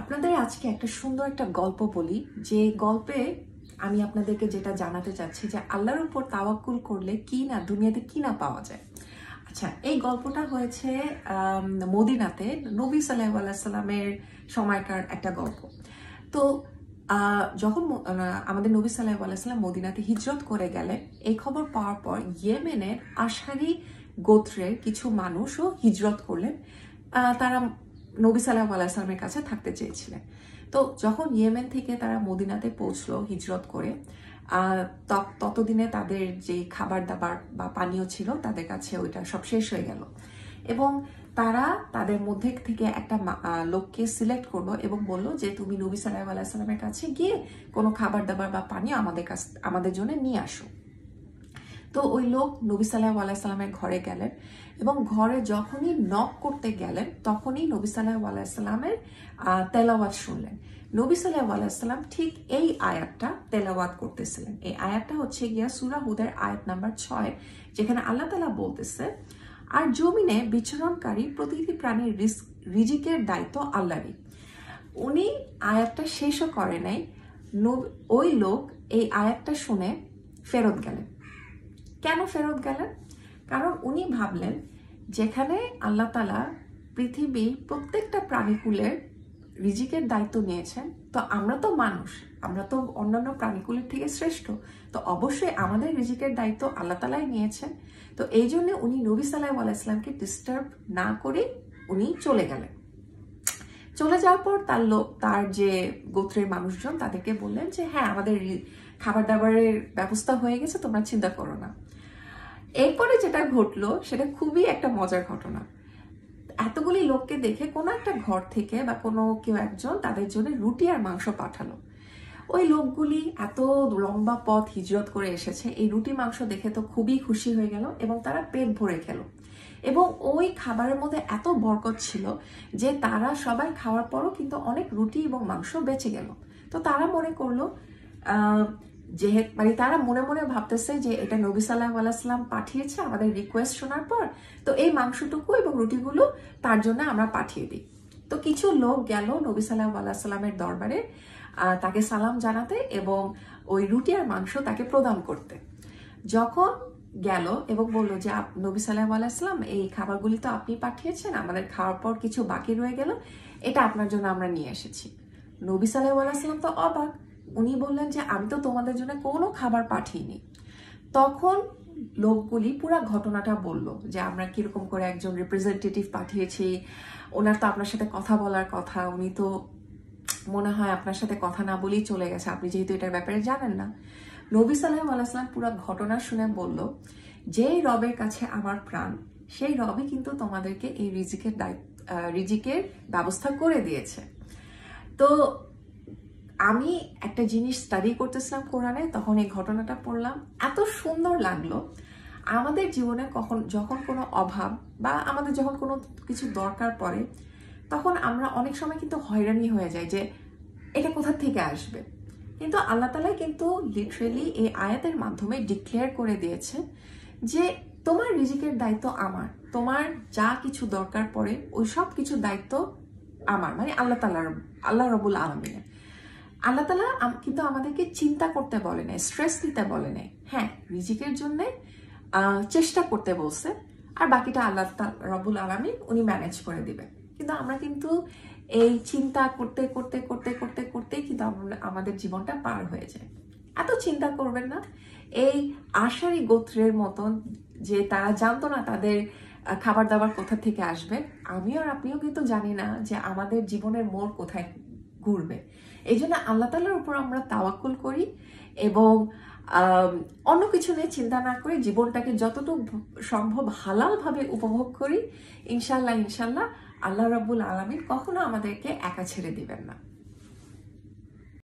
আপনাদের আজকে একটা সুন্দর একটা গল্প বলি, যে গল্পে আমি আপনাদেরকে যেটা জানাতে চাচ্ছি যে আল্লাহর উপর তাওয়াক্কুল করলে কি না দুনিয়াতে কি না পাওয়া যায়। আচ্ছা, এই গল্পটা হয়েছে মদিনাতে নবী সাল্লাল্লাহু আলাইহি সাল্লামের সময়কার একটা গল্প। তো যখন আমাদের নবী সাল্লাল্লাহু আলাইহি সাল্লাম মদিনাতে হিজরত করে গেলেন, এই খবর পাওয়ার পর ইয়েমেনের আশারি গোত্রের কিছু মানুষও হিজরত করলেন। তারা নবী সাল্লাল্লাহু আলাইহি সাল্লামের কাছে থাকতে চেয়েছিলেন। তো যখন ইয়েমেন থেকে তারা মদিনাতে পৌঁছলো হিজরত করে, ততদিনে তাদের যে খাবার দাবার বা পানীয় ছিল তাদের কাছে ওইটা সব শেষ হয়ে গেল, এবং তারা তাদের মধ্যে থেকে একটা লোককে সিলেক্ট করলো এবং বলল যে তুমি নবী সাল্লাল্লাহু আলাইহি সাল্লামের কাছে গিয়ে কোনো খাবার দাবার বা পানীয় আমাদের জন্য নিয়ে আসো। তো ওই লোক নবী সাল্লাল্লাহু আলাইহি সাল্লামের ঘরে গেলেন, এবং ঘরে যখনই নক করতে গেলেন তখনই নবী সাল্লাল্লাহু আলাইহি সাল্লামের তেলাওয়াত শুনলেন। নবী সাল্লাল্লাহু আলাইহি সাল্লাম ঠিক এই আয়াতটা তেলাওয়াত করতেছিলেন। এই আয়াতটা হচ্ছে গিয়া সূরা হুদের আয়াত নাম্বার 6, যেখানে আল্লাহ তাআলা বলতেছে, আর জমিনে বিচরণকারী প্রতিটি প্রাণীর রিজিকের দায়িত্ব আল্লাহরই। উনি আয়াতটা শেষও করে নাই, ওই লোক এই আয়াতটা শুনে ফেরত গেলেন। কেন ফেরত গেলেন? কারণ উনি ভাবলেন যেখানে আল্লাহ তাআলা পৃথিবীর প্রত্যেকটা প্রাণীকুলের রিজিকের দায়িত্ব নিয়েছেন, তো আমরা তো মানুষ, আমরা তো অন্যান্য প্রাণীকুলের থেকে শ্রেষ্ঠ, তো অবশ্যই আমাদের রিজিকের দায়িত্ব আল্লাহ তাআলাই নিয়েছেন। তো এই জন্য উনি নবী সাল্লাল্লাহু আলাইহি সাল্লামকে ডিস্টার্ব না করে উনি চলে গেলেন। চলে যাওয়ার পর তার যে গোত্রের মানুষজন তাদেরকে বললেন যে হ্যাঁ, আমাদের খাবার দাবারের ব্যবস্থা হয়ে গেছে, তোমরা চিন্তা করো না। এরপরে যেটা ঘটলো সেটা খুবই একটা মজার ঘটনা। এতগুলি লোককে দেখে কোনো একটা ঘর থেকে বা কোনো কেউ একজন তাদের জন্য রুটি আর মাংস পাঠালো। ওই লোকগুলি এত লম্বা পথ হিজরত করে এসেছে, এই রুটি মাংস দেখে তো খুবই খুশি হয়ে গেল এবং তারা পেট ভরে খেলো। এবং ওই খাবারের মধ্যে এত বরকত ছিল যে তারা সবাই খাওয়ার পরও কিন্তু অনেক রুটি এবং মাংস বেঁচে গেল। তো তারা মনে করলো তারা মনে মনে ভাবতেছে যে এটা নবী সাল্লাল্লাহু আলাইহি সাল্লাম পাঠিয়েছে আমাদের রিকোয়েস্ট শোনার পর, তো এই মাংসটুকু এবং রুটিগুলো তার জন্য আমরা পাঠিয়ে দিই। তো কিছু লোক গেল নবী সাল্লাল্লাহু আলাইহি সাল্লামের দরবারে তাকে সালাম জানাতে এবং ওই রুটি আর মাংস তাকে প্রদান করতে। যখন গেল এবং বলল যে নবী সাল্লাল্লাহু আলাইহি সাল্লাম, এই খাবারগুলি তো আপনি পাঠিয়েছেন, আমাদের খাওয়ার পর কিছু বাকি রয়ে গেল, এটা আপনার জন্য আমরা নিয়ে এসেছি। নবী সাল্লাল্লাহু আলাইহি সাল্লাম তো অবাক। উনি বললেন যে আমি তো তোমাদের জন্য কোনো খাবার পাঠিয়েনি। তখন লোকগুলি পুরো ঘটনাটা বলল যে আমরা কিরকম করে একজন রিপ্রেজেন্টেটিভ পাঠিয়েছি, ওনার তো আপনার সাথে কথা বলার কথা, উনি তো মনে হয় আপনার সাথে কথা না বলেই চলে গেছে, আপনি যেহেতু এটার ব্যাপারে জানেন না। নবী সাল্লাল্লাহু আলাইহি সাল্লাম পুরো ঘটনা শুনে বলল, যেই রবের কাছে আমার প্রাণ, সেই রবই কিন্তু তোমাদেরকে এই রিজিকের ব্যবস্থা করে দিয়েছে। তো আমি একটা জিনিস স্টাডি করতেছিলাম কোরআনে, তখন এই ঘটনাটা পড়লাম, এত সুন্দর লাগলো। আমাদের জীবনে যখন কোনো অভাব বা আমাদের যখন কোনো কিছু দরকার পড়ে, তখন আমরা অনেক সময় কিন্তু হয়রানি হয়ে যায় যে এটা কোথা থেকে আসবে। কিন্তু আল্লাহ তাআলা কিন্তু লিটারেলি এই আয়াতের মাধ্যমে ডিক্লেয়ার করে দিয়েছে যে তোমার রিজিকের দায়িত্ব আমার, তোমার যা কিছু দরকার পড়ে ওই সব কিছু দায়িত্ব আমার, মানে আল্লাহ রাব্বুল আলামিনের। আল্লাহ তাআলা কিন্তু আমাদেরকে চিন্তা করতে বলে নাই, স্ট্রেস নিতে বলে নাই। হ্যাঁ, রিজিকের জন্য চেষ্টা করতে বলছে, আর বাকিটা আল্লাহ রাব্বুল আলামিন উনি ম্যানেজ করে দিবে। কিন্তু আমরা কিন্তু এই চিন্তা করতে করতে করতে করতে করতেই কিন্তু আমাদের জীবনটা পার হয়ে যায়। এত চিন্তা করবেন না। এই আশারি গোত্রের মতন যে তারা জানতো না তাদের খাবার দাবার কোথা থেকে আসবে, আমিও আর আপনিও কিন্তু জানি না যে আমাদের জীবনের মোড় কোথায় ঘুরবে। এই জন্য আল্লাহ তাআলার উপর আমরা তাওয়াক্কুল করি এবং অন্য কিছু নিয়ে চিন্তা না করে জীবনটাকে যতটুকু সম্ভব হালালভাবে উপভোগ করি। ইনশাল্লাহ আল্লাহ রাব্বুল আলামিন কখনো আমাদেরকে একা ছেড়ে দিবেন না।